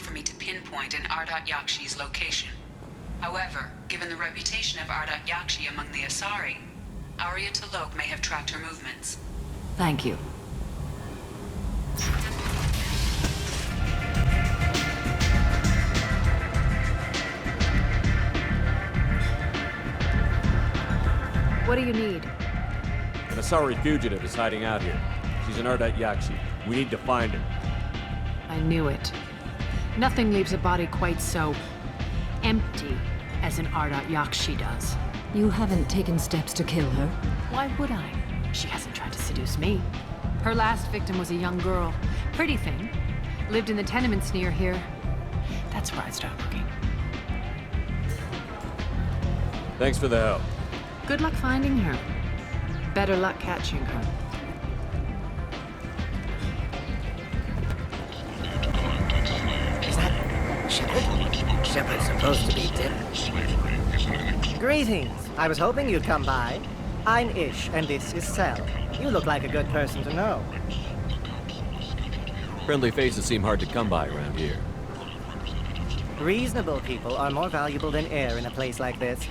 for me to pinpoint an Ardat Yakshi's location. However, given the reputation of Ardat Yakshi among the Asari, Aria T'Loak may have tracked her movements. Thank you. What do you need? An Asari fugitive is hiding out here. She's an Ardat Yakshi. We need to find her. I knew it. Nothing leaves a body quite so empty as an Ardat Yakshi does. You haven't taken steps to kill her? Why would I? She hasn't tried to seduce me. Her last victim was a young girl. Pretty thing. Lived in the tenements near here. That's where I'd start looking. Thanks for the help. Good luck finding her. Better luck catching her. Is that Shepard? Shepard's supposed to be dead. Greetings. I was hoping you'd come by. I'm Ish, and this is Cell. You look like a good person to know. Friendly faces seem hard to come by around here. Reasonable people are more valuable than air in a place like this.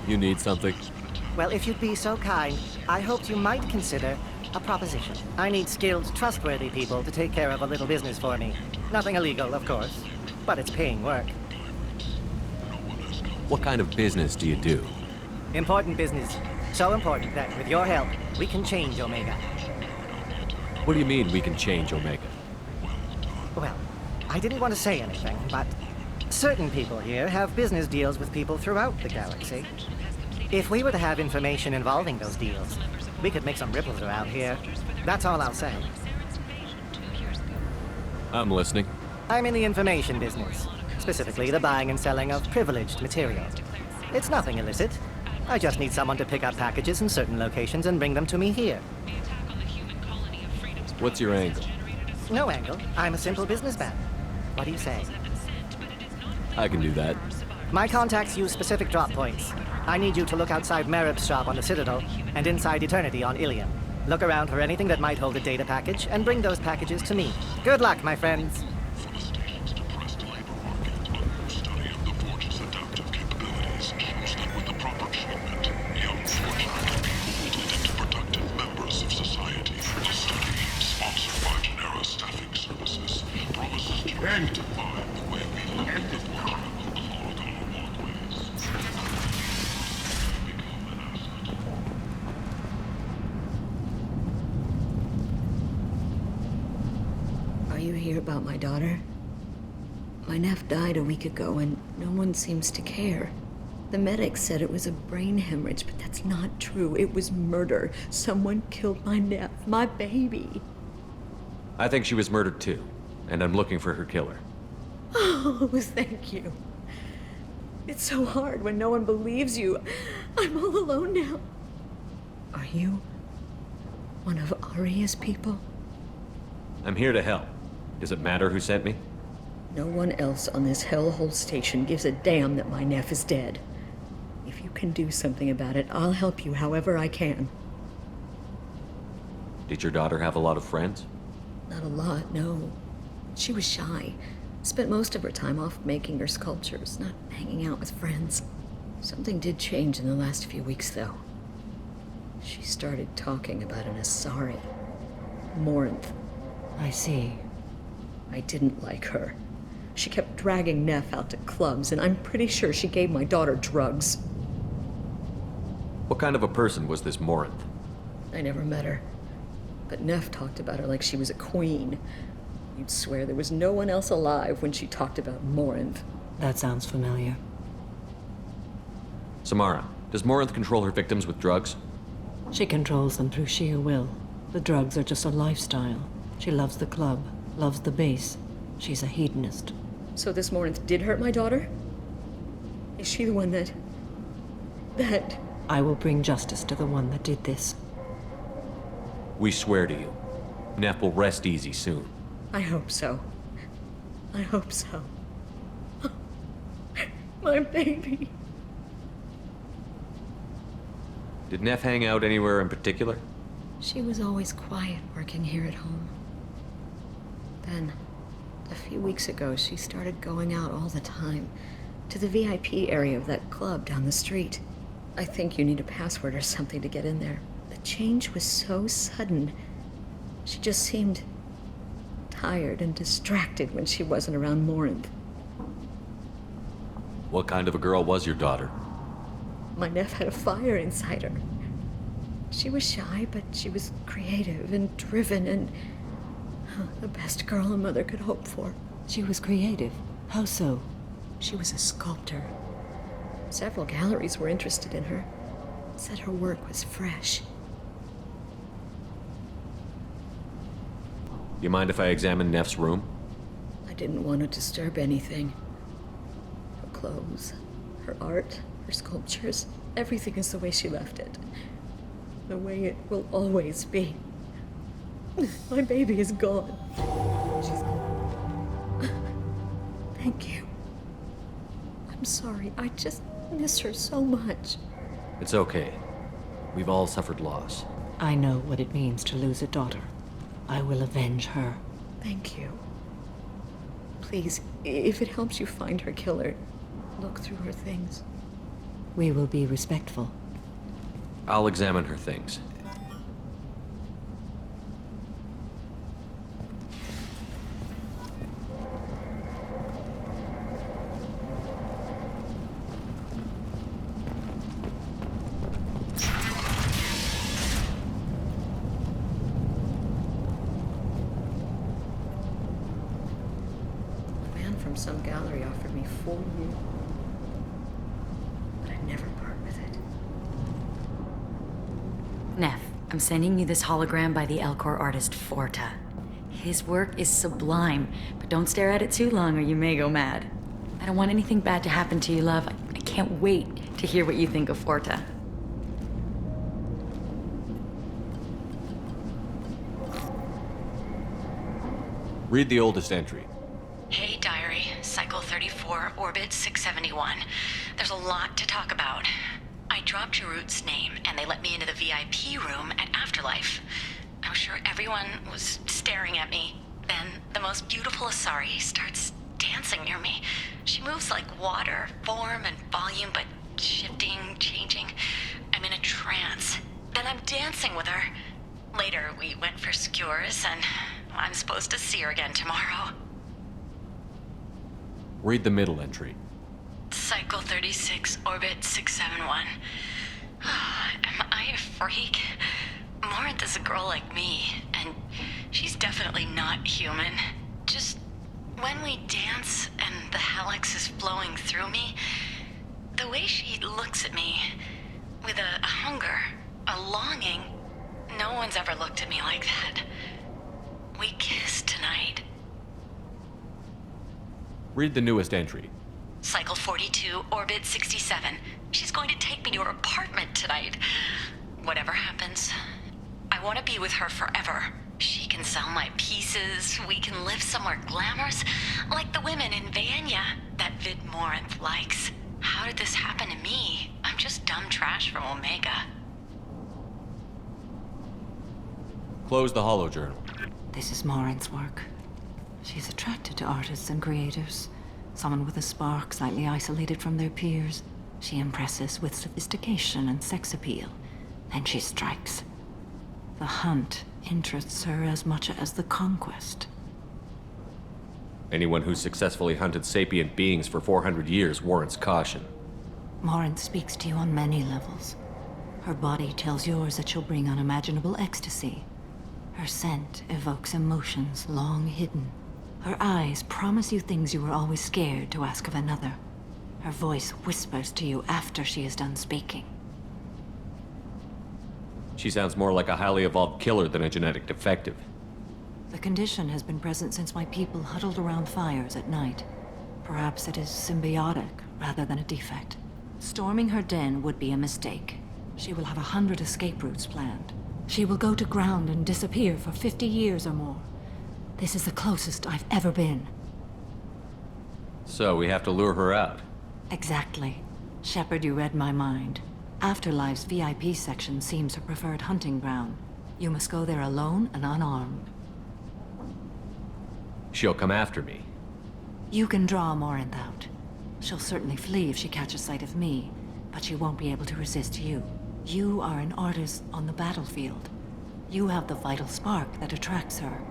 You need something? Well, if you'd be so kind, I hoped you might consider a proposition. I need skilled, trustworthy people to take care of a little business for me. Nothing illegal, of course, but it's paying work. What kind of business do you do? Important business. So important that, with your help, we can change Omega. What do you mean we can change Omega? Well, I didn't want to say anything, but certain people here have business deals with people throughout the galaxy. If we were to have information involving those deals, we could make some ripples around here. That's all I'll say. I'm listening. I'm in the information business, specifically the buying and selling of privileged material. It's nothing illicit. I just need someone to pick up packages in certain locations and bring them to me here. What's your angle? No angle. I'm a simple businessman. What do you say? I can do that. My contacts use specific drop points. I need you to look outside Merib's shop on the Citadel and inside Eternity on Ilium. Look around for anything that might hold a data package and bring those packages to me. Good luck, my friends. Are you here about my daughter? My nephew died a week ago and no one seems to care. The medics said it was a brain hemorrhage, but that's not true. It was murder. Someone killed my nephew, my baby. I think she was murdered too, and I'm looking for her killer. Oh, thank you. It's so hard when no one believes you. I'm all alone now. Are you one of Aria's people? I'm here to help. Does it matter who sent me? No one else on this hellhole station gives a damn that my nephew is dead. If you can do something about it, I'll help you however I can. Did your daughter have a lot of friends? Not a lot, no. She was shy. Spent most of her time off making her sculptures, not hanging out with friends. Something did change in the last few weeks, though. She started talking about an Asari. Morinth. I see. I didn't like her. She kept dragging Neff out to clubs, and I'm pretty sure she gave my daughter drugs. What kind of a person was this Morinth? I never met her. But Neff talked about her like she was a queen. You'd swear there was no one else alive when she talked about Morinth. That sounds familiar. Samara, does Morinth control her victims with drugs? She controls them through sheer will. The drugs are just a lifestyle. She loves the club, loves the base. She's a hedonist. So this Morinth did hurt my daughter? Is she the one that... I will bring justice to the one that did this. We swear to you. Neff will rest easy soon. I hope so. I hope so. My baby. Did Neff hang out anywhere in particular? She was always quiet working here at home. Then, a few weeks ago, she started going out all the time to the VIP area of that club down the street. I think you need a password or something to get in there. The change was so sudden. She just seemed tired and distracted when she wasn't around Morinth. What kind of a girl was your daughter? My neph had a fire inside her. She was shy, but she was creative and driven and the best girl a mother could hope for. She was creative. How so? She was a sculptor. Several galleries were interested in her. Said her work was fresh. You mind if I examine Neff's room? I didn't want to disturb anything. Her clothes, her art, her sculptures, everything is the way she left it. The way it will always be. My baby is gone. She's gone. Thank you. I'm sorry. I just miss her so much. It's okay. We've all suffered loss. I know what it means to lose a daughter. I will avenge her. Thank you. Please, if it helps you find her killer, look through her things. We will be respectful. I'll examine her things. Some gallery offered me 4 years, but I'd never part with it. Neff, I'm sending you this hologram by the Elcor artist Forta. His work is sublime, but don't stare at it too long or you may go mad. I don't want anything bad to happen to you, love. I can't wait to hear what you think of Forta. Read the oldest entry. Hey, diary. Cycle 34, orbit 671. There's a lot to talk about. I dropped Jarut's name, and they let me into the VIP room at Afterlife. I was sure everyone was staring at me. Then, the most beautiful Asari starts dancing near me. She moves like water, form and volume, but shifting, changing. I'm in a trance. Then I'm dancing with her. Later, we went for skewers, and I'm supposed to see her again tomorrow. Read the middle entry. Cycle 36, orbit 671. Am I a freak? Morinth is a girl like me, and she's definitely not human. Just when we dance and the helix is flowing through me, the way she looks at me, with a hunger, a longing, no one's ever looked at me like that. We kissed tonight. Read the newest entry. Cycle 42, orbit 67. She's going to take me to her apartment tonight. Whatever happens, I want to be with her forever. She can sell my pieces, we can live somewhere glamorous, like the women in Vanya that Vid Morinth likes. How did this happen to me? I'm just dumb trash from Omega. Close the holojournal. This is Morinth's work. She's attracted to artists and creators. Someone with a spark, slightly isolated from their peers. She impresses with sophistication and sex appeal. Then she strikes. The hunt interests her as much as the conquest. Anyone who's successfully hunted sapient beings for 400 years warrants caution. Morinth speaks to you on many levels. Her body tells yours that she'll bring unimaginable ecstasy. Her scent evokes emotions long hidden. Her eyes promise you things you were always scared to ask of another. Her voice whispers to you after she is done speaking. She sounds more like a highly evolved killer than a genetic defective. The condition has been present since my people huddled around fires at night. Perhaps it is symbiotic rather than a defect. Storming her den would be a mistake. She will have 100 escape routes planned. She will go to ground and disappear for 50 years or more. This is the closest I've ever been. So we have to lure her out. Exactly. Shepard, you read my mind. Afterlife's VIP section seems her preferred hunting ground. You must go there alone and unarmed. She'll come after me. You can draw Morinth out. She'll certainly flee if she catches sight of me, but she won't be able to resist you. You are an artist on the battlefield. You have the vital spark that attracts her.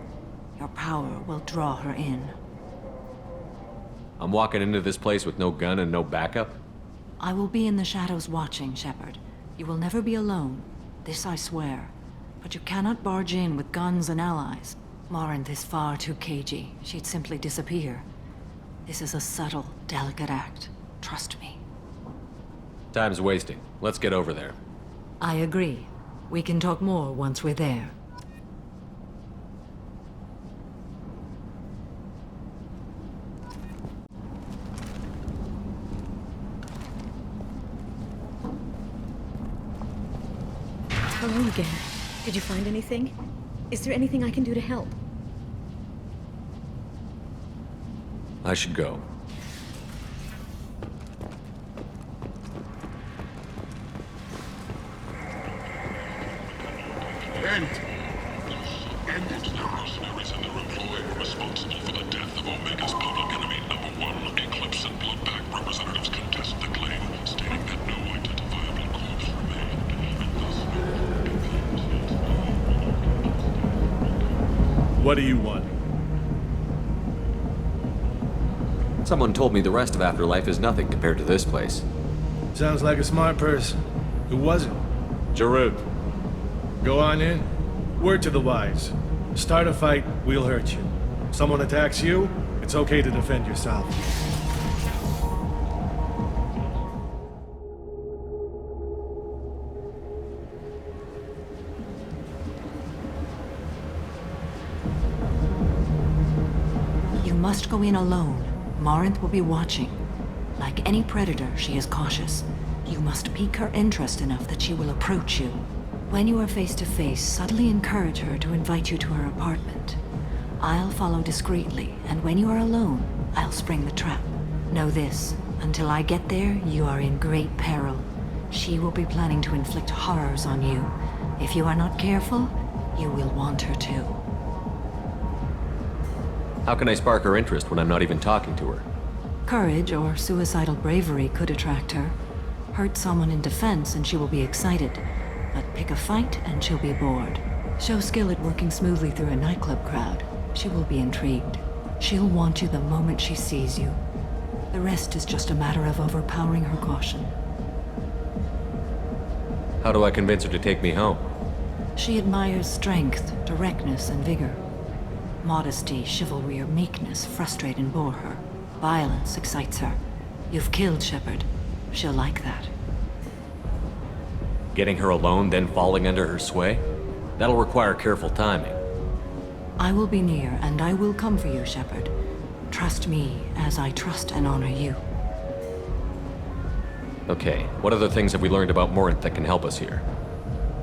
Your power will draw her in. I'm walking into this place with no gun and no backup? I will be in the shadows watching, Shepard. You will never be alone. This I swear. But you cannot barge in with guns and allies. Morinth is far too cagey. She'd simply disappear. This is a subtle, delicate act. Trust me. Time's wasting. Let's get over there. I agree. We can talk more once we're there. Hello again. Did you find anything? Is there anything I can do to help? I should go. It's the mercenaries and their employer responsible for the death of Omega's public enemy #1. Eclipse and Bloodpack representatives contest the claim, stating that no identifiable corpse remained, and thus What do you want? Someone told me the rest of Afterlife is nothing compared to this place. Sounds like a smart person. Who was it? Jarut. Go on in. Word to the wise. Start a fight, we'll hurt you. Someone attacks you, it's okay to defend yourself. You must go in alone. Morinth will be watching. Like any predator, she is cautious. You must pique her interest enough that she will approach you. When you are face to face, subtly encourage her to invite you to her apartment. I'll follow discreetly, and when you are alone, I'll spring the trap. Know this, until I get there, you are in great peril. She will be planning to inflict horrors on you. If you are not careful, you will want her to. How can I spark her interest when I'm not even talking to her? Courage or suicidal bravery could attract her. Hurt someone in defense and she will be excited. But pick a fight and she'll be bored. Show skill at working smoothly through a nightclub crowd. She will be intrigued. She'll want you the moment she sees you. The rest is just a matter of overpowering her caution. How do I convince her to take me home? She admires strength, directness, and vigor. Modesty, chivalry, or meekness frustrate and bore her. Violence excites her. You've killed Shepard. She'll like that. Getting her alone, then falling under her sway? That'll require careful timing. I will be near, and I will come for you, Shepard. Trust me, as I trust and honor you. Okay, what other things have we learned about Morinth that can help us here?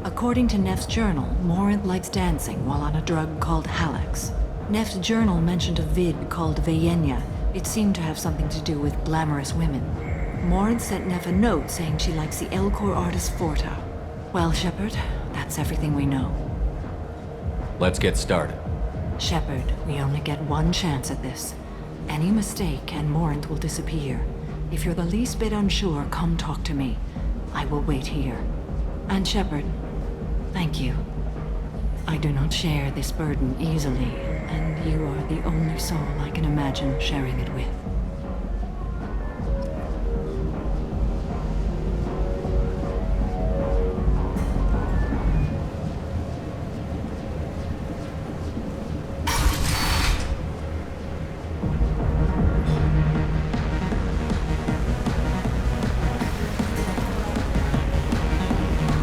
According to Neff's journal, Morinth likes dancing while on a drug called Halax. Neff's journal mentioned a vid called Veyenya. It seemed to have something to do with glamorous women. Morinth sent Neff a note saying she likes the Elcor artist Forta. Well, Shepard, that's everything we know. Let's get started. Shepard, we only get one chance at this. Any mistake and Morinth will disappear. If you're the least bit unsure, come talk to me. I will wait here. And Shepard, thank you. I do not share this burden easily, and you are the only soul I can imagine sharing it with.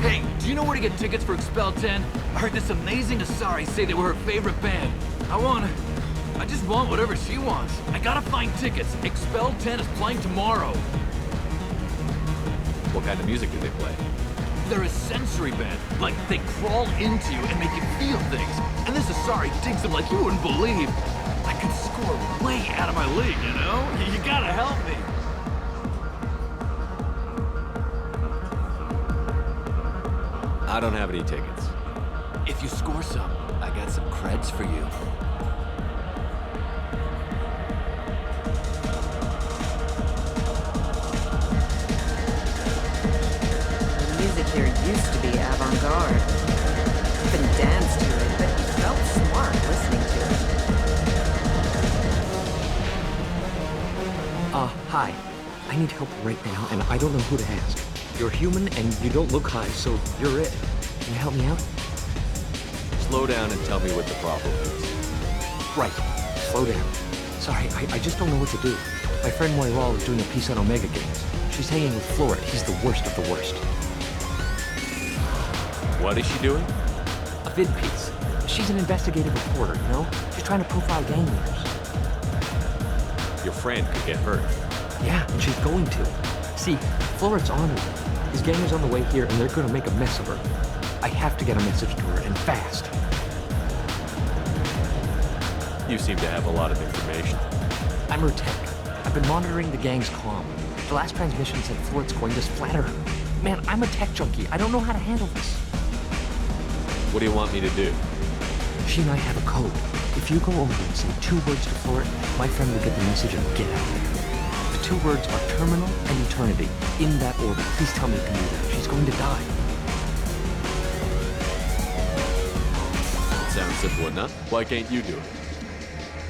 Hey, do you know where to get tickets for Expel 10? I heard this amazing Asari say they were her favorite band. I just want whatever she wants. I gotta find tickets. Expel 10 is playing tomorrow. What kind of music do they play? They're a sensory band. Like, they crawl into you and make you feel things. And this Asari digs them like you wouldn't believe. I could score way out of my league, you know? You gotta help me. I don't have any tickets. If you score some, I got some creds for you. The music here used to be avant-garde. Even danced to it, but you felt smart listening to it. Hi. I need help right now, and I don't know who to ask. You're human, and you don't look high, so you're it. Can you help me out? Slow down and tell me what the problem is. Right. Slow down. Sorry, I just don't know what to do. My friend Moira is doing a piece on Omega Games. She's hanging with Florid. He's the worst of the worst. What is she doing? A vid piece. She's an investigative reporter, you know? She's trying to profile gang leaders. Your friend could get hurt. Yeah, and she's going to. See, Florid's on her. His gang is on the way here, and they're gonna make a mess of her. I have to get a message to her, and fast. You seem to have a lot of information. I'm her tech. I've been monitoring the gang's comm. The last transmission said Florid's going to splatter her. Man, I'm a tech junkie. I don't know how to handle this. What do you want me to do? She and I have a code. If you go over and say 2 words to Florid, my friend will get the message and get out of there. The 2 words are terminal and eternity. In that order. Please tell me you can do that. She's going to die. Sounds simple enough. Why can't you do it?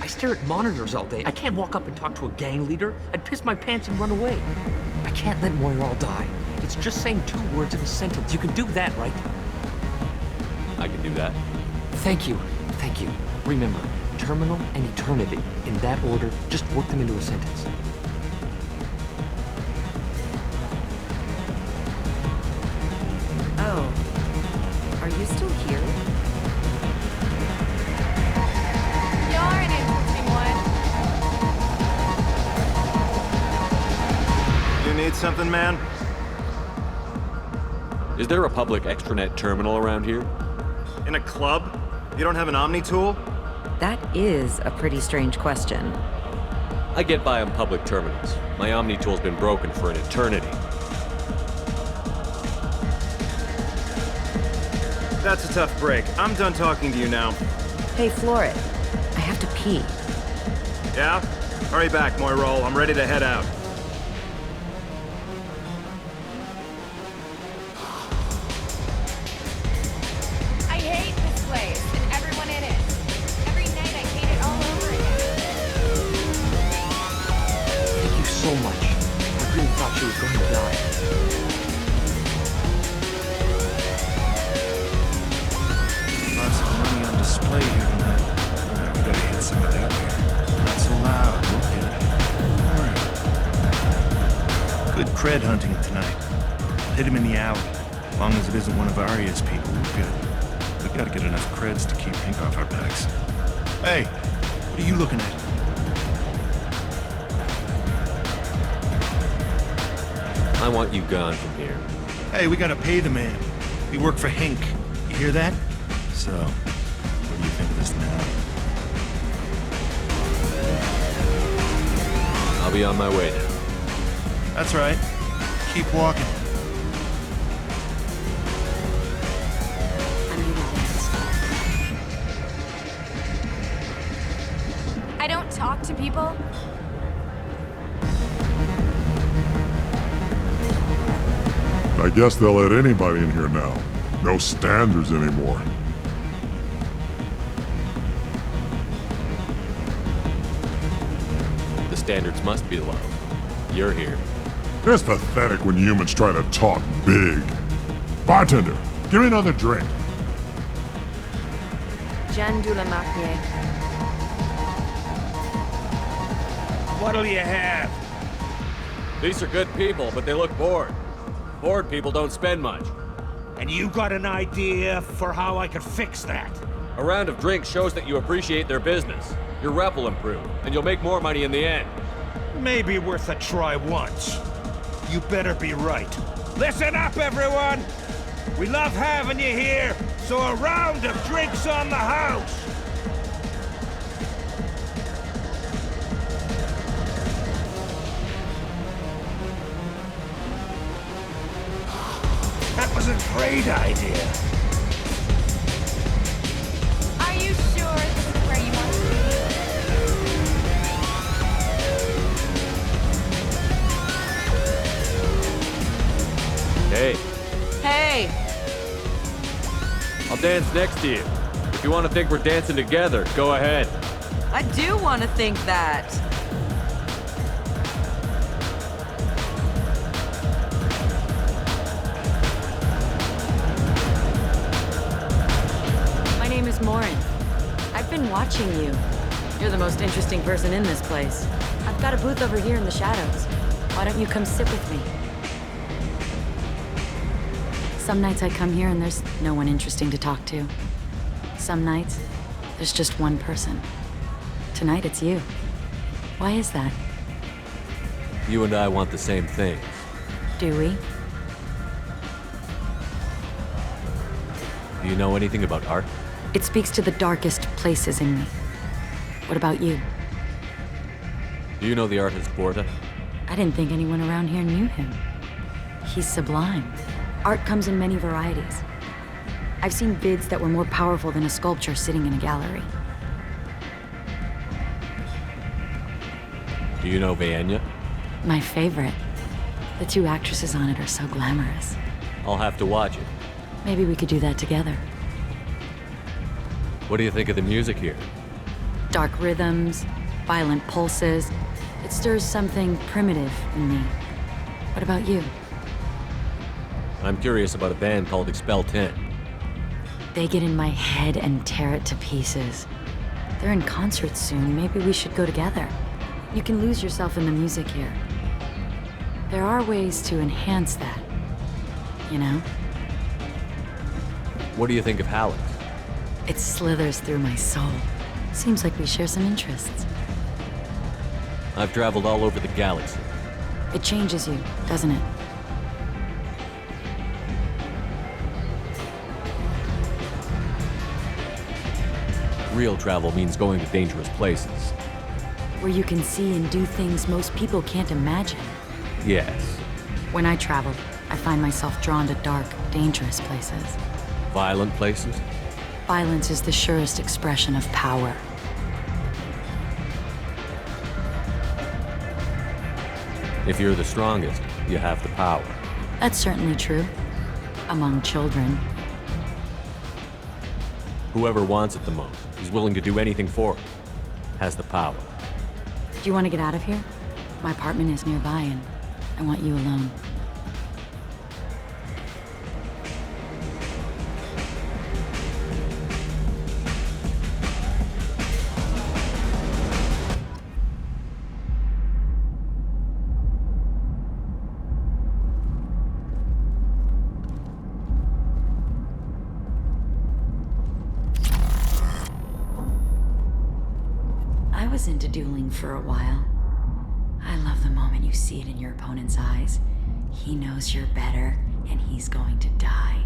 I stare at monitors all day. I can't walk up and talk to a gang leader. I'd piss my pants and run away. I can't let Moira die. It's just saying 2 words in a sentence. You can do that, right? I can do that. Thank you. Thank you. Remember, terminal and eternity. In that order, just work them into a sentence. Oh. Are you still here? You're an interesting one. You need something, man? Is there a public extranet terminal around here? In a club? You don't have an Omni tool? That is a pretty strange question. I get by on public terminals. My Omni tool's been broken for an eternity. That's a tough break. I'm done talking to you now. Hey, Florid. I have to pee. Yeah? Hurry back, Moirol. I'm ready to head out. I hate this place and everyone in it. Every night I hate it all over again. Thank you so much. I really thought she was going to die. Lots of money on display here tonight. Alright, we gotta hit some of that here. Not so loud, we'll hit it. Alright. Good cred hunting tonight. Hit him in the alley. As long as it isn't one of Aria's people, we're good. We gotta get enough creds to keep pink off our backs. Hey, what are you looking at? I want you gone from here. Hey, we gotta pay the man. We work for Hink. You hear that? So, what do you think of this now? I'll be on my way now. That's right. Keep walking. I don't talk to people. I guess they'll let anybody in here now. No standards anymore. The standards must be low. You're here. It's pathetic when humans try to talk big. Bartender, give me another drink. Jean de la Marnier. What'll you have? These are good people, but they look bored. Bored people don't spend much. And you got an idea for how I could fix that? A round of drinks shows that you appreciate their business. Your rep will improve, and you'll make more money in the end. Maybe worth a try once. You better be right. Listen up, everyone! We love having you here, so a round of drinks on the house! That was a great idea. dance next to you. If you want to think we're dancing together, go ahead. I do want to think that. My name is Morinth. I've been watching you. You're the most interesting person in this place. I've got a booth over here in the shadows. Why don't you come sit with me? Some nights I come here and there's no one interesting to talk to. Some nights, there's just one person. Tonight it's you. Why is that? You and I want the same thing. Do we? Do you know anything about art? It speaks to the darkest places in me. What about you? Do you know the artist Borta? I didn't think anyone around here knew him. He's sublime. Art comes in many varieties. I've seen vids that were more powerful than a sculpture sitting in a gallery. Do you know Vaenya? My favorite. The two actresses on it are so glamorous. I'll have to watch it. Maybe we could do that together. What do you think of the music here? Dark rhythms, violent pulses. It stirs something primitive in me. What about you? I'm curious about a band called Expel 10. They get in my head and tear it to pieces. They're in concert soon. Maybe we should go together. You can lose yourself in the music here. There are ways to enhance that, you know? What do you think of Hallex? It slithers through my soul. Seems like we share some interests. I've traveled all over the galaxy. It changes you, doesn't it? Real travel means going to dangerous places. Where you can see and do things most people can't imagine. Yes. When I travel, I find myself drawn to dark, dangerous places. Violent places? Violence is the surest expression of power. If you're the strongest, you have the power. That's certainly true. Among children. Whoever wants it the most, is willing to do anything for it, has the power. Do you want to get out of here? My apartment is nearby and I want you alone. I was into dueling for a while. I love the moment you see it in your opponent's eyes. He knows you're better, and he's going to die.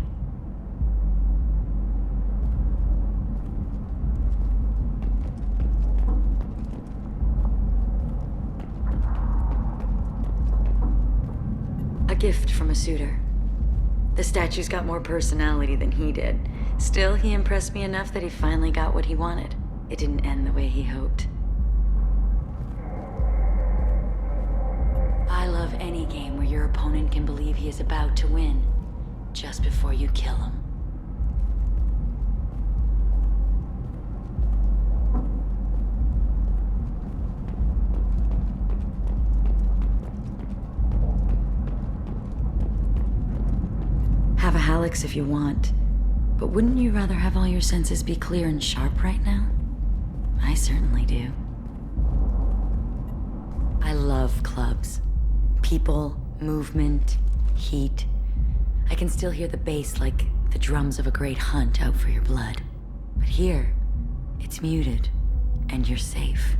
A gift from a suitor. The statue's got more personality than he did. Still, he impressed me enough that he finally got what he wanted. It didn't end the way he hoped. I love any game where your opponent can believe he is about to win, just before you kill him. Have a Hallex if you want, but wouldn't you rather have all your senses be clear and sharp right now? I certainly do. I love clubs. People, movement, heat. I can still hear the bass like the drums of a great hunt out for your blood. But here, it's muted, and you're safe.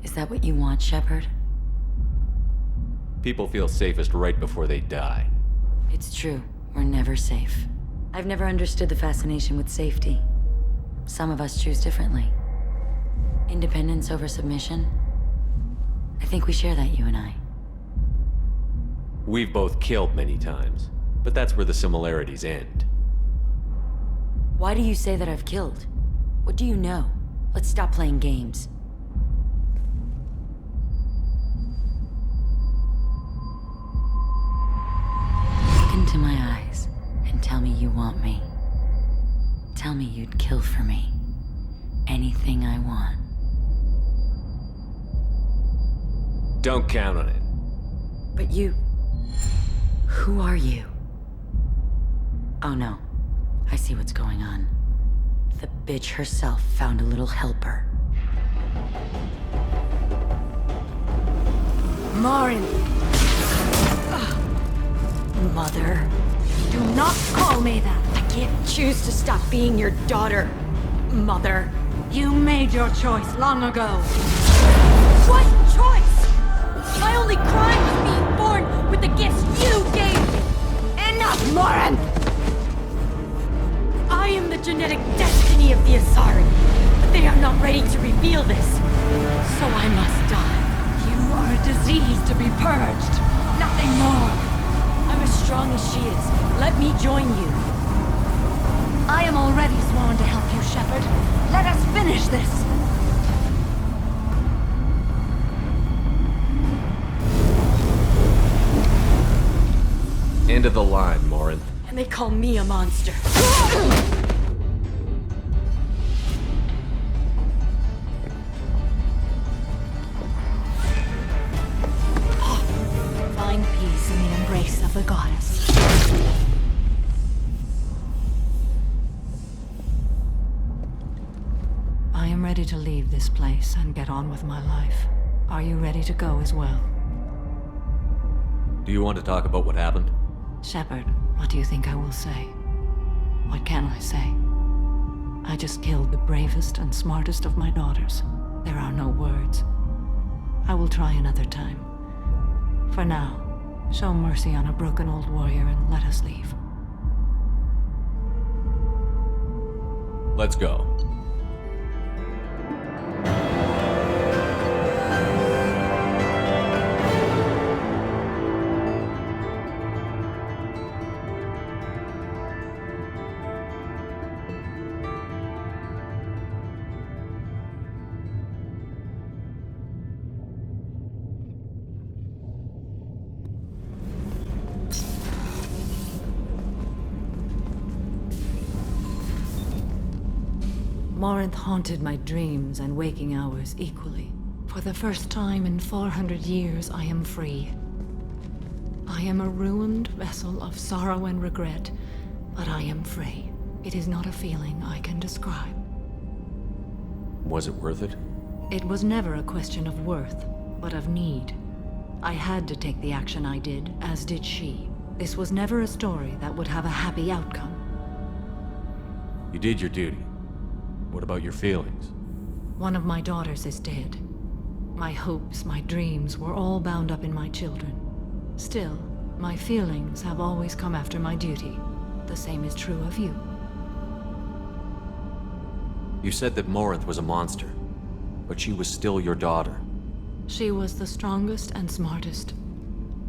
Is that what you want, Shepard? People feel safest right before they die. It's true. We're never safe. I've never understood the fascination with safety. Some of us choose differently. Independence over submission? I think we share that, you and I. We've both killed many times, but that's where the similarities end. Why do you say that I've killed? What do you know? Let's stop playing games. Look into my eyes and tell me you want me. tell me you'd kill for me. Anything I want. Don't count on it. But you... Who are you? Oh no. I see what's going on. The bitch herself found a little helper. Morinth! Mother. Do not call me that! I can't choose to stop being your daughter, Mother. You made your choice long ago. What choice? My only crime was being born with the gifts you gave me! Enough, Morinth! I am the genetic destiny of the Asari, but they are not ready to reveal this. So I must die. You are a disease to be purged. Nothing more. I'm as strong as she is. Let me join you. I am already sworn to help you, Shepard. Let us finish this. End of the line, Morinth. And they call me a monster. Find peace in the embrace of the goddess. I am ready to leave this place and get on with my life. Are you ready to go as well? Do you want to talk about what happened? Shepard, what do you think I will say? What can I say? I just killed the bravest and smartest of my daughters. There are no words. I will try another time. For now, show mercy on a broken old warrior and let us leave. Let's go. Morinth haunted my dreams and waking hours equally. For the first time in 400 years, I am free. I am a ruined vessel of sorrow and regret, but I am free. It is not a feeling I can describe. Was it worth it? It was never a question of worth, but of need. I had to take the action I did, as did she. This was never a story that would have a happy outcome. You did your duty. What about your feelings? One of my daughters is dead. My hopes, my dreams were all bound up in my children. Still, my feelings have always come after my duty. The same is true of you. You said that Morinth was a monster, but she was still your daughter. She was the strongest and smartest.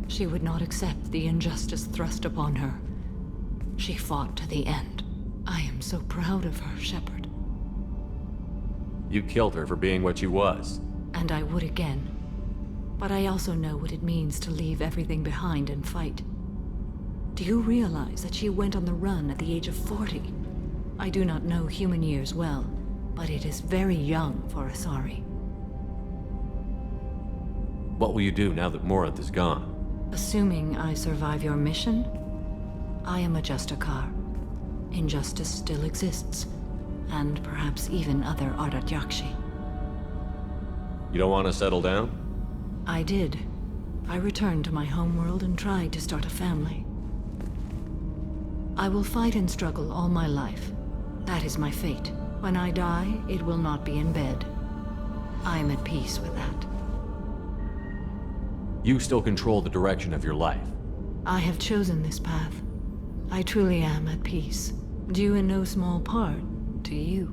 She would not accept the injustice thrust upon her. She fought to the end. I am so proud of her, Shepard. You killed her for being what she was. And I would again. But I also know what it means to leave everything behind and fight. Do you realize that she went on the run at the age of 40? I do not know human years well, but it is very young for Asari. What will you do now that Morinth is gone? Assuming I survive your mission, I am a Justicar. Injustice still exists, and perhaps even other Ardat Yakshi. You don't want to settle down? I did. I returned to my homeworld and tried to start a family. I will fight and struggle all my life. That is my fate. When I die, it will not be in bed. I am at peace with that. You still control the direction of your life. I have chosen this path. I truly am at peace, due in no small part to you.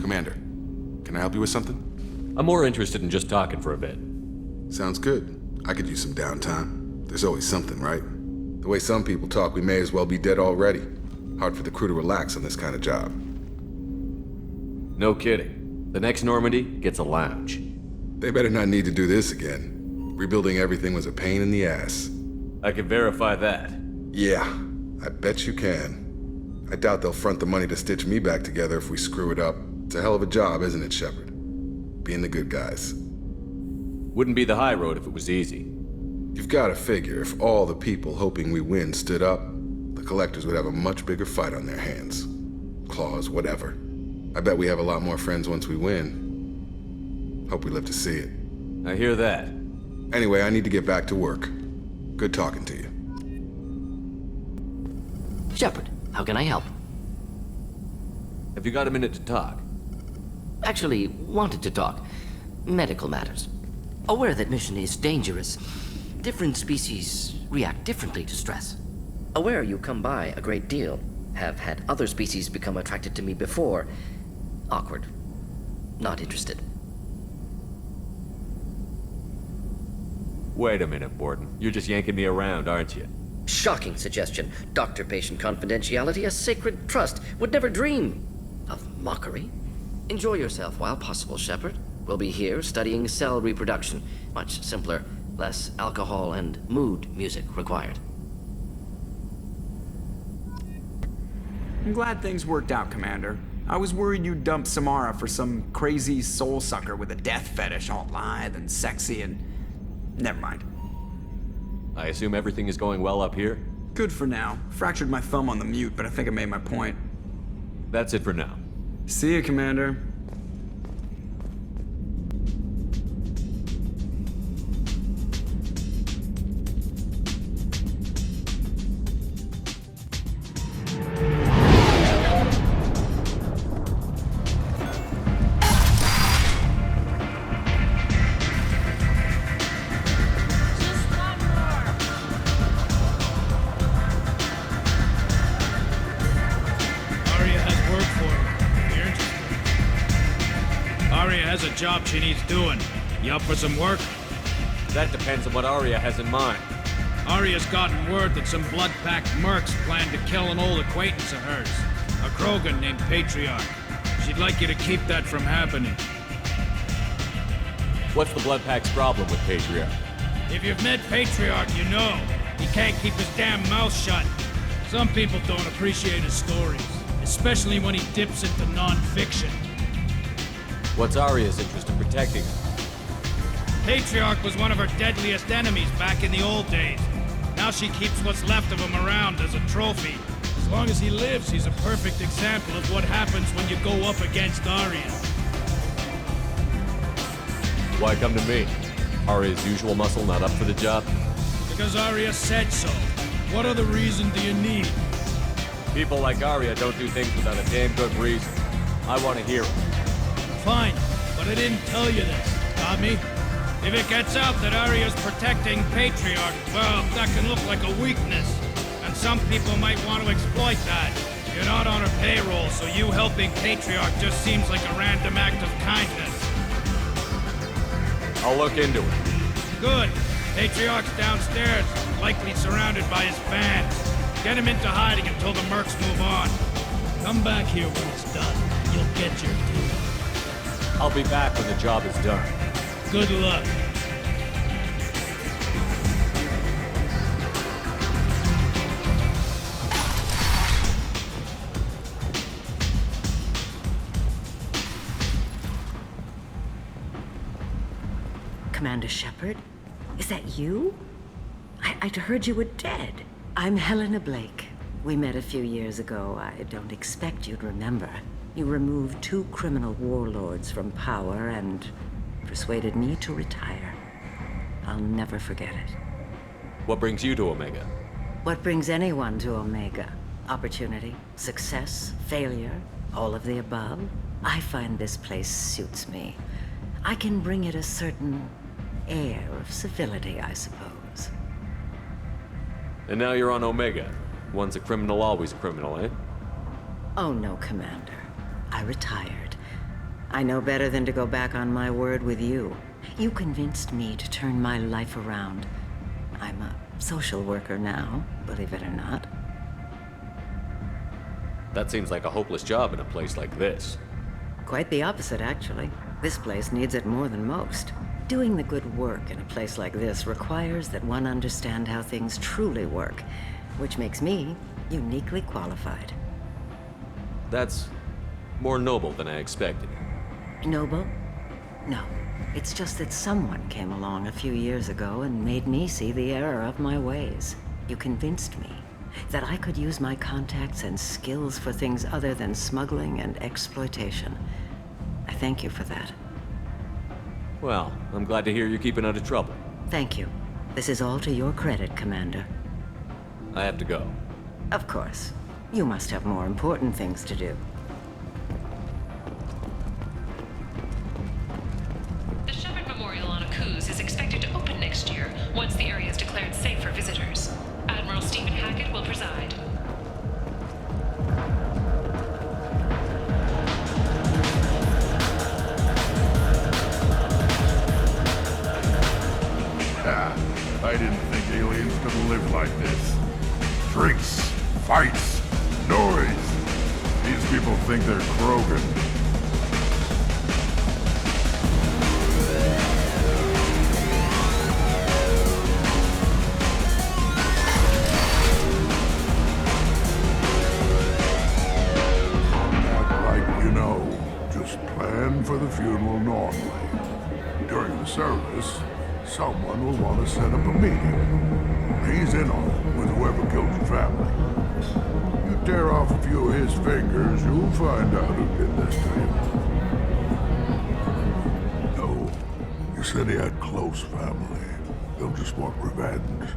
Commander, can I help you with something? I'm more interested in just talking for a bit. Sounds good. I could use some downtime. There's always something, right? The way some people talk, we may as well be dead already. Hard for the crew to relax on this kind of job. No kidding. The next Normandy gets a lounge. They better not need to do this again. Rebuilding everything was a pain in the ass. I can verify that. Yeah, I bet you can. I doubt they'll front the money to stitch me back together if we screw it up. It's a hell of a job, isn't it, Shepard? Being the good guys. Wouldn't be the high road if it was easy. You've got to figure if all the people hoping we win stood up, the collectors would have a much bigger fight on their hands. Claws, whatever. I bet we have a lot more friends once we win. Hope we live to see it. I hear that. Anyway, I need to get back to work. Good talking to you. Shepard, how can I help? Have you got a minute to talk? Actually, wanted to talk. Medical matters. Aware that mission is dangerous. Different species react differently to stress. Aware you come by a great deal. Have had other species become attracted to me before. Awkward. Not interested. Wait a minute, Mordin. You're just yanking me around, aren't you? Shocking suggestion. Doctor-patient confidentiality, a sacred trust. Would never dream of mockery. Enjoy yourself while possible, Shepard. We'll be here studying cell reproduction. Much simpler, less alcohol and mood music required. I'm glad things worked out, Commander. I was worried you'd dump Samara for some crazy soul sucker with a death fetish, all lithe and sexy and... Never mind. I assume everything is going well up here? Good for now. Fractured my thumb on the mute, but I think I made my point. That's it for now. See you, Commander. Job she needs doing. You up for some work? That depends on what Aria has in mind. Aria's gotten word that some blood-packed mercs plan to kill an old acquaintance of hers, a Krogan named Patriarch. She'd like you to keep that from happening. What's the Bloodpack's problem with Patriarch? If you've met Patriarch, you know. He can't keep his damn mouth shut. Some people don't appreciate his stories, especially when he dips into non-fiction. What's Aria's interest in protecting her? Patriarch was one of her deadliest enemies back in the old days. Now she keeps what's left of him around as a trophy. As long as he lives, he's a perfect example of what happens when you go up against Aria. Why come to me? Aria's usual muscle not up for the job? Because Aria said so. What other reason do you need? People like Aria don't do things without a damn good reason. I want to hear it. Fine, but I didn't tell you this. Got me? If it gets out that Aria's protecting Patriarch, well, that can look like a weakness. And some people might want to exploit that. You're not on her payroll, so you helping Patriarch just seems like a random act of kindness. I'll look into it. Good. Patriarch's downstairs, likely surrounded by his fans. Get him into hiding until the mercs move on. Come back here when it's done. You'll get your due. I'll be back when the job is done. Good luck. Commander Shepard? Is that you? I'd heard you were dead. I'm Helena Blake. We met a few years ago. I don't expect you'd remember. You removed 2 criminal warlords from power and persuaded me to retire. I'll never forget it. What brings you to Omega? What brings anyone to Omega? Opportunity, success, failure, all of the above. I find this place suits me. I can bring it a certain air of civility, I suppose. And now you're on Omega. Once a criminal, always a criminal, eh? Oh no, Commander. I retired. I know better than to go back on my word with you. You convinced me to turn my life around. I'm a social worker now, believe it or not. That seems like a hopeless job in a place like this. Quite the opposite, actually. This place needs it more than most. Doing the good work in a place like this requires that one understand how things truly work, which makes me Uniquely qualified. That's more noble than I expected. Noble? No. It's just that someone came along a few years ago and made me see the error of my ways. You convinced me that I could use my contacts and skills for things other than smuggling and exploitation. I thank you for that. Well, I'm glad to hear you're keeping out of trouble. Thank you. This is all to your credit, Commander. I have to go. Of course. You must have more important things to do. The Shepard Memorial on Akuz is expected to open next year, once the area is declared safe for visitors. Admiral Stephen Hackett will preside. I didn't think aliens could live like this. Drinks, fights, noise. These people think they're Krogan. Act like you know. Just plan for the funeral normally. During the service, someone will want to set up a meeting. He's in on it with whoever killed your family. You tear off a few of his fingers, you'll find out who did this to him. No, you said he had close family. They'll just want revenge.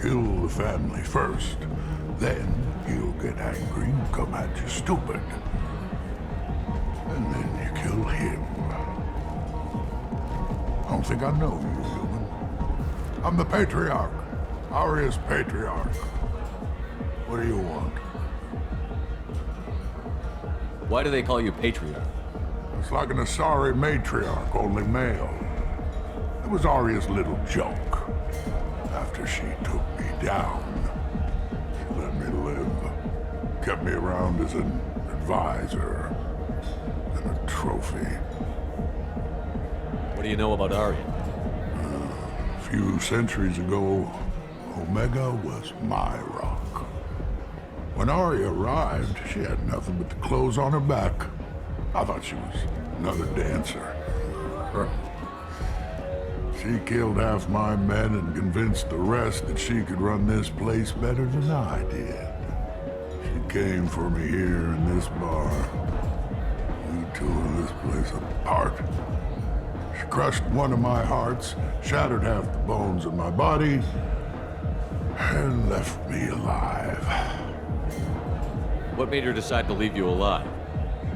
Kill the family first, then he'll get angry and come at you stupid. And then you kill him. I don't think I know you, human. I'm the Patriarch. Aria's Patriarch. What do you want? Why do they call you Patriarch? It's like an Asari matriarch, only male. It was Aria's little joke. After she took me down, she let me live. Kept me around as an advisor and a trophy. What do you know about Aria? A few centuries ago, Omega was my rock. When Aria arrived, she had nothing but the clothes on her back. I thought she was another dancer. She killed half my men and convinced the rest that she could run this place better than I did. She came for me here in this bar. We tore this place apart. She crushed one of my hearts, shattered half the bones in my body, and left me alive. What made her decide to leave you alive?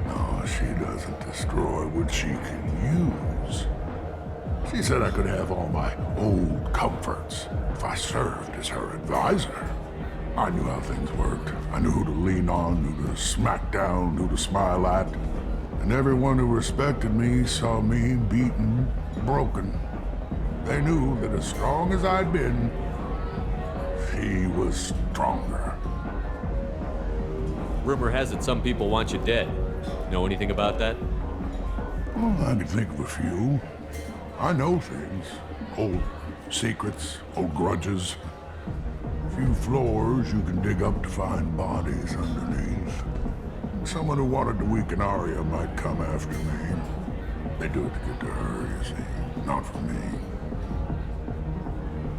No, she doesn't destroy what she can use. She said I could have all my old comforts if I served as her advisor. I knew how things worked. I knew who to lean on, who to smack down, who to smile at. And everyone who respected me saw me beaten, broken. They knew that as strong as I'd been, she was stronger. Rumor has it some people want you dead. Know anything about that? Well, I can think of a few. I know things. Old secrets, old grudges. A few floors you can dig up to find bodies underneath. Someone who wanted to weaken Aria might come after me. They do it to get to her, you see, not for me.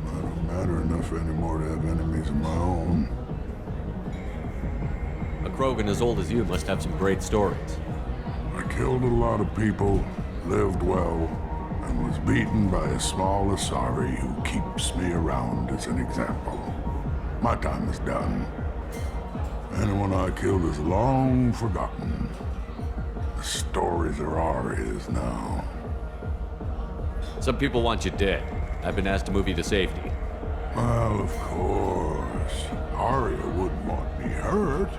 I don't matter enough anymore to have enemies of my own. A Krogan as old as you must have some great stories. I killed a lot of people, lived well, and was beaten by a small Asari who keeps me around as an example. My time is done. Anyone I killed is long forgotten. The stories are Aria's now. Some people want you dead. I've been asked to move you to safety. Well, of course. Aria wouldn't want me hurt.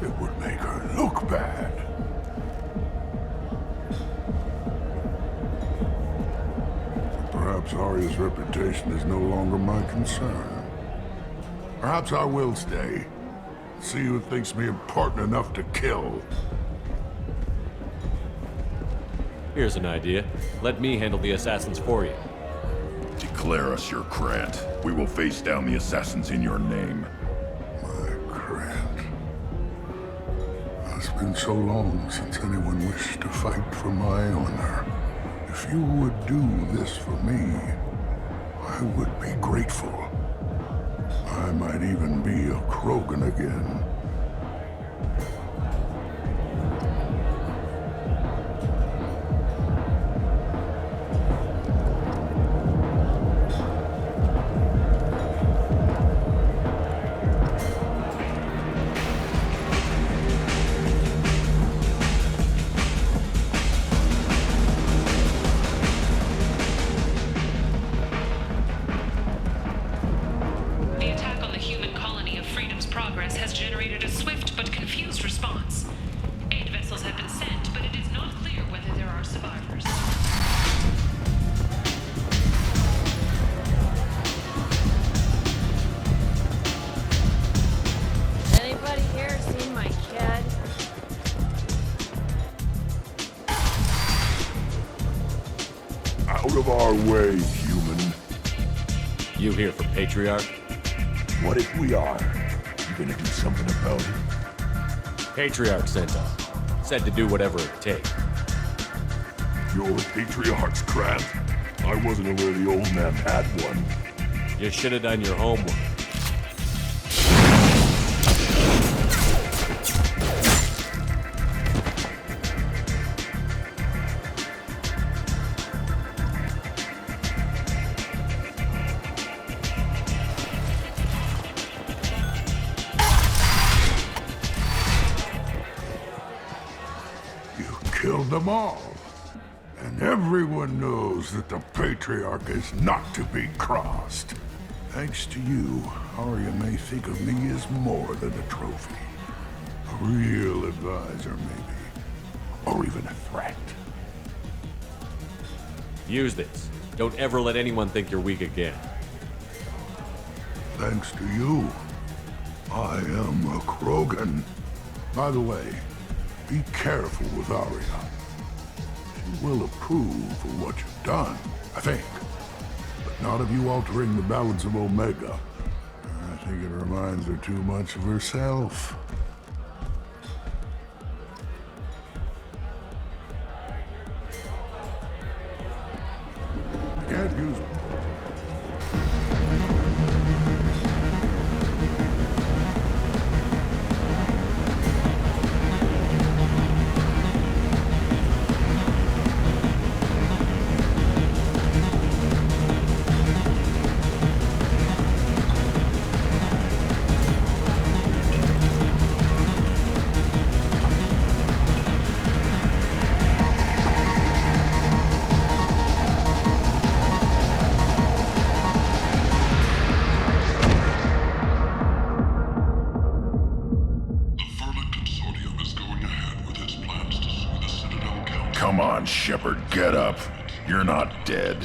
It would make her look bad. Perhaps Aria's reputation is no longer my concern. Perhaps I will stay. See who thinks me important enough to kill. Here's an idea. Let me handle the assassins for you. Declare us your Krat. We will face down the assassins in your name. My been so long since anyone wished to fight for my honor. If you would do this for me, I would be grateful. I might even be a Krogan again. Out of our way, human. You here for Patriarch? What if we are? You gonna do something about it? Patriarch sent us. Said to do whatever it takes. You're Patriarch's crap? I wasn't aware the old man had one. You should have done your homework. Killed them all. And everyone knows that the Patriarch is not to be crossed. Thanks to you, Aria may think of me as more than a trophy. A real advisor, maybe. Or even a threat. Use this. Don't ever let anyone think you're weak again. Thanks to you, I am a Krogan. By the way, be careful with Aria. She will approve of what you've done, I think. But not of you altering the balance of Omega. I think it reminds her too much of herself. Can't use Come on, Shepard, get up. You're not dead.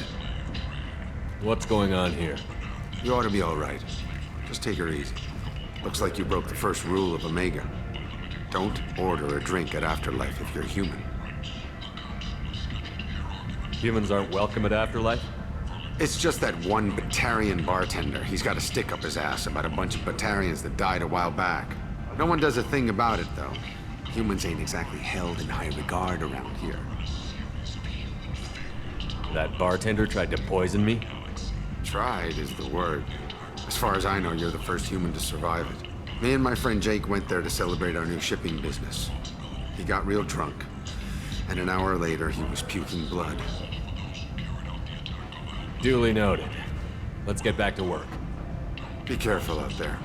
What's going on here? You ought to be all right. Just take her easy. Looks like you broke the first rule of Omega. Don't order a drink at Afterlife if you're human. Humans aren't welcome at Afterlife? It's just that one Batarian Bartender. He's got a stick up his ass about a bunch of Batarians that died a while back. No one does a thing about it, though. Humans ain't exactly held in high regard around here. That bartender tried to poison me? Tried is the word. As far as I know, you're the first human to survive it. Me and my friend Jake went there to celebrate our new shipping business. He got real drunk, and an hour later he was puking blood. Duly noted. Let's get back to work. Be careful out there.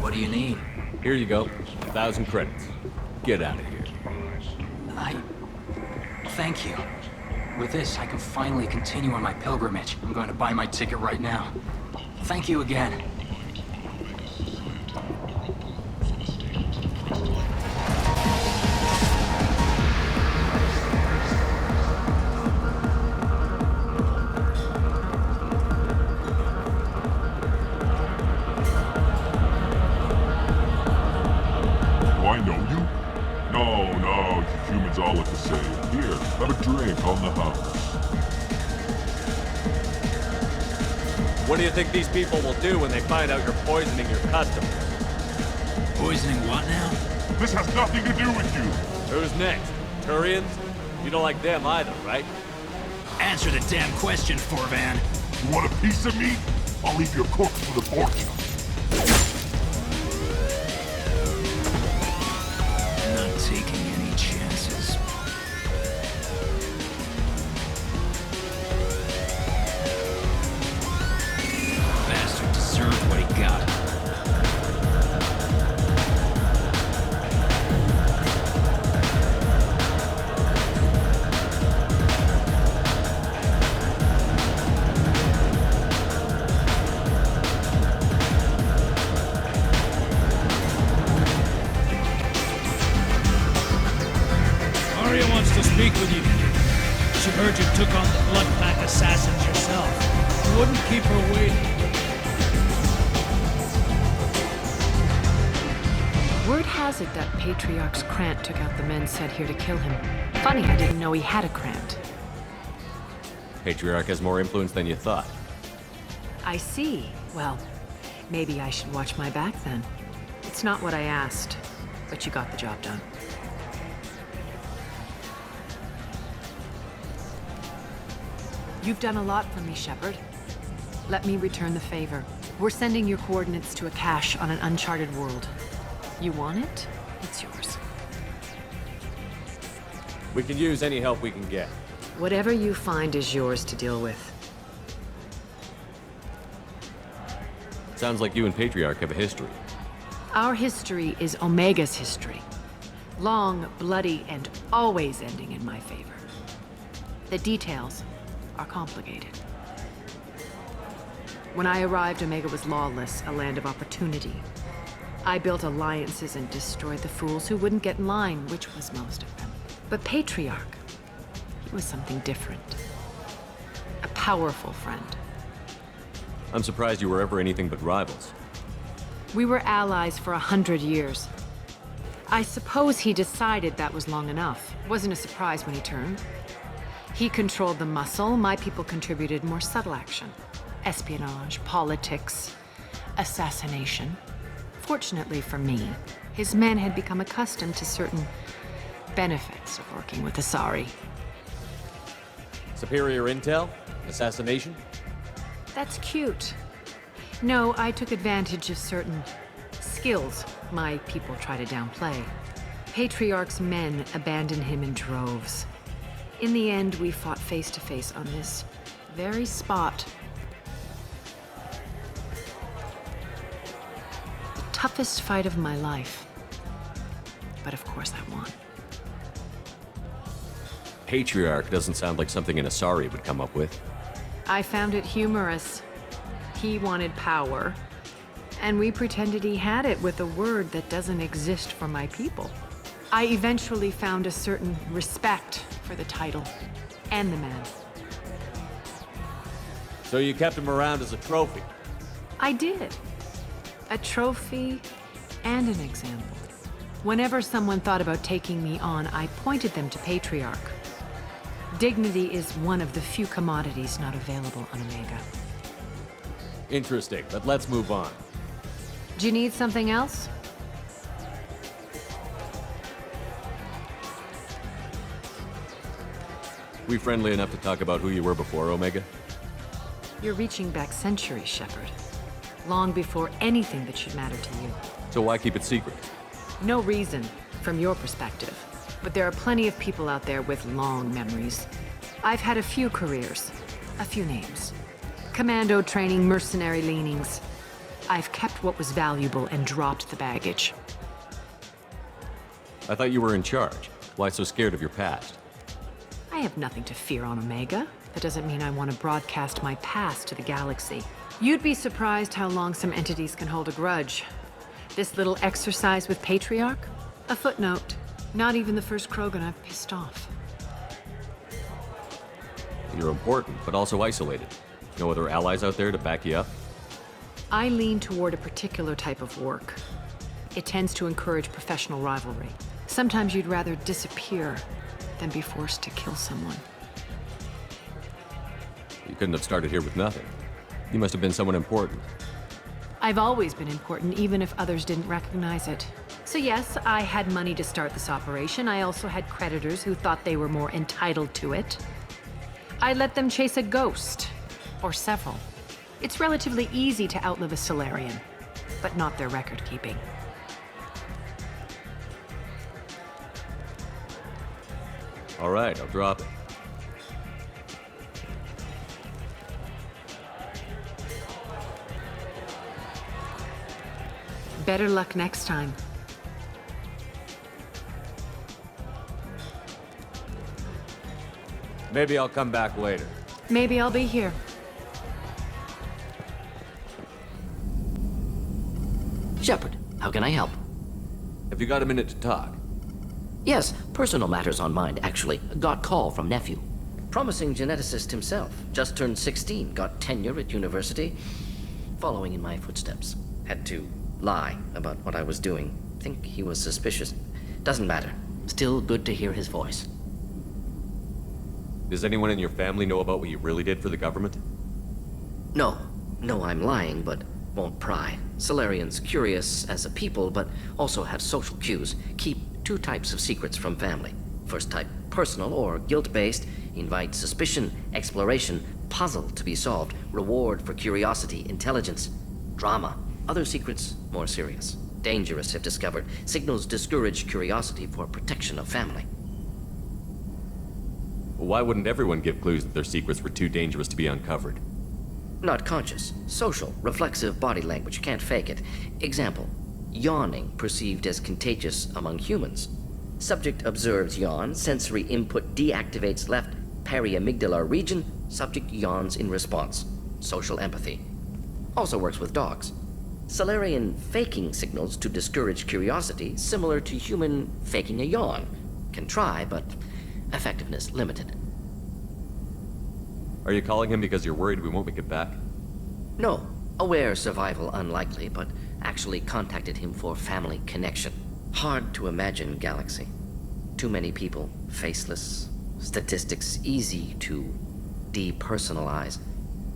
What do you need? Here you go. 1,000 credits. Get out of here. Thank you. With this, I can finally continue on my pilgrimage. I'm going to buy my ticket right now. Thank you again. Friends all look the same. Here, have a drink on the house. What do you think these people will do when they find out you're poisoning your customers? Poisoning what now? This has nothing to do with you. Who's next? Turians? You don't like them either, right? Answer the damn question, Forvan. You want a piece of me? I'll leave your corpse with a fortune. Not taking any chances. Bastard deserved what he got. Aria wants to speak with you. She heard you took on the Blood Pack assassins yourself. You wouldn't keep her waiting. Word has it that Patriarch's Krant took out the men sent here to kill him. Funny, I didn't know he had a Krant. Patriarch has more influence than you thought. I see. Well, maybe I should watch my back then. It's not what I asked, but you got the job done. You've done a lot for me, Shepard. Let me return the favor. We're sending your coordinates to a cache on an uncharted world. You want it? It's yours. We can use any help we can get. Whatever you find is yours to deal with. Sounds like you and Patriarch have a history. Our history is Omega's history. Long, bloody, and always ending in my favor. The details are complicated. When I arrived, Omega was lawless, a land of opportunity. I built alliances and destroyed the fools who wouldn't get in line, which was most of them. But Patriarch, he was something different. A powerful friend. I'm surprised you were ever anything but rivals. We were allies for 100 years. I suppose he decided that was long enough. It wasn't a surprise when he turned. He controlled the muscle, my people contributed more subtle action. Espionage, politics, assassination. Fortunately for me, his men had become accustomed to certain benefits of working with Asari. Superior intel? Assassination? That's cute. No, I took advantage of certain skills my people try to downplay. Patriarch's men abandoned him in droves. In the end, we fought face to face on this very spot. The toughest fight of my life. But of course I won. Patriarch doesn't sound like something an Asari would come up with. I found it humorous. He wanted power, and we pretended he had it with a word that doesn't exist for my people. I eventually found a certain respect for the title and the man. So you kept him around as a trophy? I did. A trophy and an example. Whenever someone thought about taking me on, I pointed them to Patriarch. Dignity is one of the few commodities not available on Omega. Interesting, but let's move on. Do you need something else? We friendly enough to talk about who you were before Omega? You're reaching back centuries, Shepard. Long before anything that should matter to you. So why keep it secret? No reason, from your perspective. But there are plenty of people out there with long memories. I've had a few careers, a few names. Commando training, mercenary leanings. I've kept what was valuable and dropped the baggage. I thought you were in charge. Why so scared of your past? I have nothing to fear on Omega. That doesn't mean I want to broadcast my past to the galaxy. You'd be surprised how long some entities can hold a grudge. This little exercise with Patriarch? A footnote. Not even the first Krogan I've pissed off. You're important, but also isolated. No other allies out there to back you up? I lean toward a particular type of work. It tends to encourage professional rivalry. Sometimes you'd rather disappear than be forced to kill someone. You couldn't have started here with nothing. You must have been someone important. I've always been important, even if others didn't recognize it. So yes, I had money to start this operation. I also had creditors who thought they were more entitled to it. I let them chase a ghost, or several. It's relatively easy to outlive a Solarian, but not their record-keeping. All right, I'll drop it. Better luck next time. Maybe I'll come back later. Maybe I'll be here. Shepard, how can I help? Have you got a minute to talk? Yes, personal matters on mind, actually. Got call from nephew. Promising geneticist himself. Just turned 16, got tenure at university. Following in my footsteps. Had to lie about what I was doing. Think he was suspicious. Doesn't matter. Still good to hear his voice. Does anyone in your family know about what you really did for the government? No. No, I'm lying, but won't pry. Solarians curious as a people, but also have social cues. Keep two types of secrets from family. First type, personal or guilt-based, invite suspicion, exploration, puzzle to be solved, reward for curiosity, intelligence, drama. Other secrets, more serious. Dangerous if discovered. Signals discourage curiosity for protection of family. Why wouldn't everyone give clues that their secrets were too dangerous to be uncovered? Not conscious. Social, reflexive body language. Can't fake it. Example. Yawning perceived as contagious among humans. Subject observes yawn. Sensory input deactivates left periamygdala region. Subject yawns in response. Social empathy. Also works with dogs. Solarian faking signals to discourage curiosity, similar to human faking a yawn. Can try, but effectiveness limited. Are you calling him because you're worried we won't make it back? No. Aware survival unlikely, but actually contacted him for family connection. Hard to imagine galaxy. Too many people, faceless. Statistics easy to depersonalize.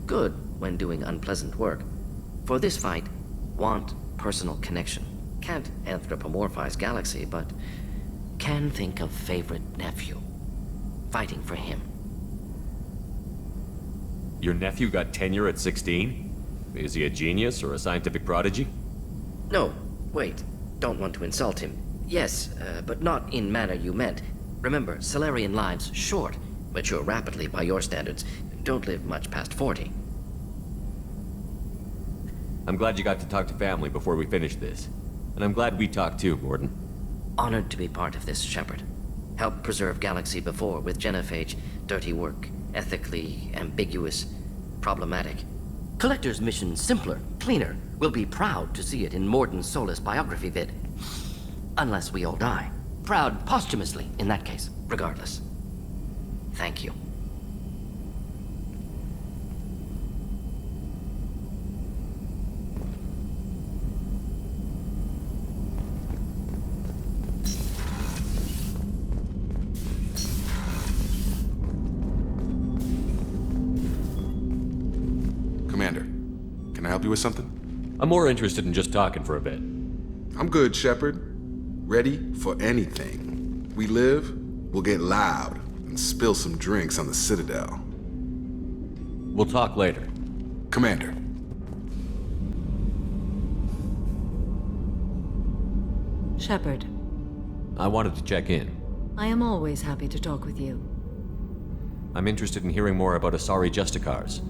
Good when doing unpleasant work. For this fight, want personal connection. Can't anthropomorphize galaxy, but can think of favorite nephew. Fighting for him. Your nephew got tenure at 16? Is he a genius or a scientific prodigy? No, wait. Don't want to insult him. Yes, but not in manner you meant. Remember, Solarian lives short. Mature rapidly by your standards. Don't live much past 40. I'm glad you got to talk to family before we finish this. And I'm glad we talked too, Mordin. Honored to be part of this, Shepard. Helped preserve Galaxy before with genophage. Dirty work. Ethically ambiguous. Problematic. Collector's mission simpler, cleaner. We'll be proud to see it in Mordin Solus biography vid. Unless we all die. Proud posthumously, in that case, regardless. Thank you. Commander, can I help you with something? I'm more interested in just talking for a bit. I'm good, Shepard. Ready for anything. We live, we'll get loud, and spill some drinks on the Citadel. We'll talk later. Commander. Shepard. I wanted to check in. I am always happy to talk with you. I'm interested in hearing more about Asari Justicars.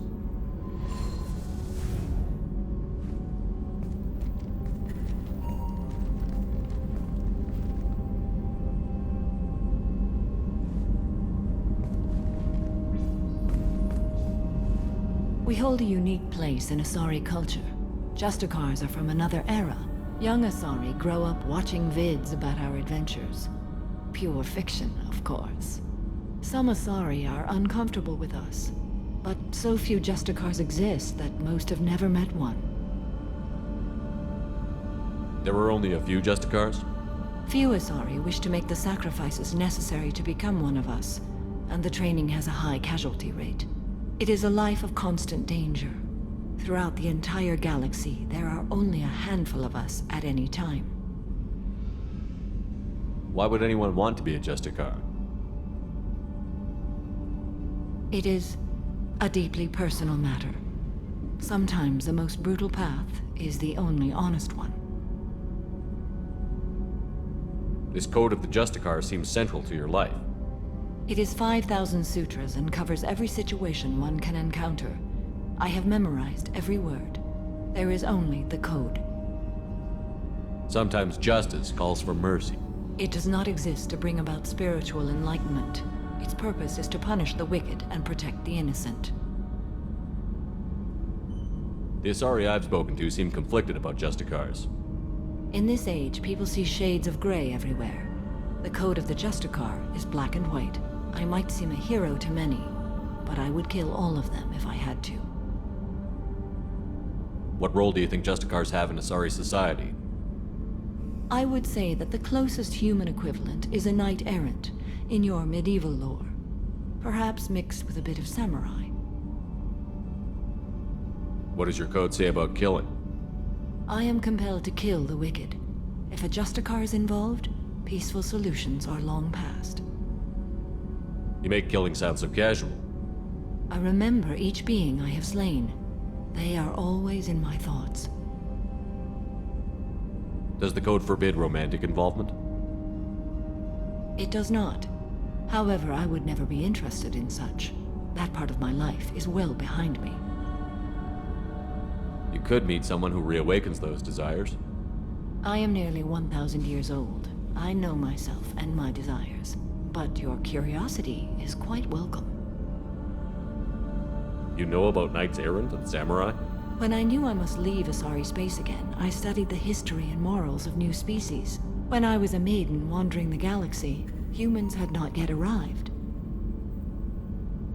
We hold a unique place in Asari culture. Justicars are from another era. Young Asari grow up watching vids about our adventures. Pure fiction, of course. Some Asari are uncomfortable with us, but so few Justicars exist that most have never met one. There were only a few Justicars? Few Asari wish to make the sacrifices necessary to become one of us, and the training has a high casualty rate. It is a life of constant danger. Throughout the entire galaxy, there are only a handful of us at any time. Why would anyone want to be a Justicar? It is a deeply personal matter. Sometimes the most brutal path is the only honest one. This code of the Justicar seems central to your life. It is 5,000 sutras and covers every situation one can encounter. I have memorized every word. There is only the code. Sometimes justice calls for mercy. It does not exist to bring about spiritual enlightenment. Its purpose is to punish the wicked and protect the innocent. The Asari I've spoken to seem conflicted about Justicars. In this age, people see shades of gray everywhere. The code of the Justicar is black and white. I might seem a hero to many, but I would kill all of them if I had to. What role do you think Justicars have in Asari society? I would say that the closest human equivalent is a knight-errant in your medieval lore. Perhaps mixed with a bit of samurai. What does your code say about killing? I am compelled to kill the wicked. If a Justicar is involved, peaceful solutions are long past. You make killing sound so casual. I remember each being I have slain. They are always in my thoughts. Does the code forbid romantic involvement? It does not. However, I would never be interested in such. That part of my life is well behind me. You could meet someone who reawakens those desires. I am nearly 1,000 years old. I know myself and my desires. But your curiosity is quite welcome. You know about Knights Errant and Samurai? When I knew I must leave Asari space again, I studied the history and morals of new species. When I was a maiden wandering the galaxy, humans had not yet arrived.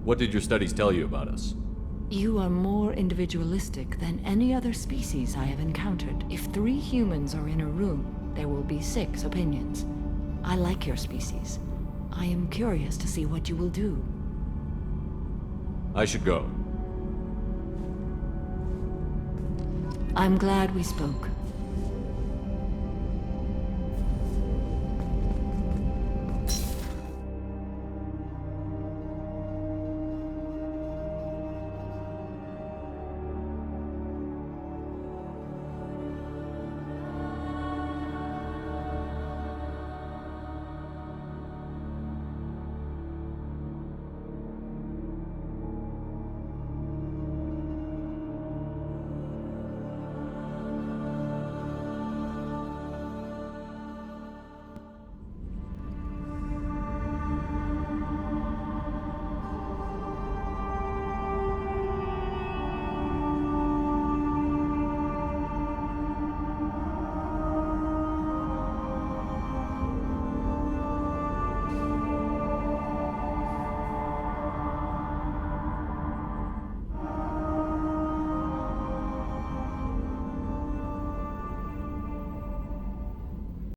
What did your studies tell you about us? You are more individualistic than any other species I have encountered. If 3 humans are in a room, there will be 6 opinions. I like your species. I am curious to see what you will do. I should go. I'm glad we spoke.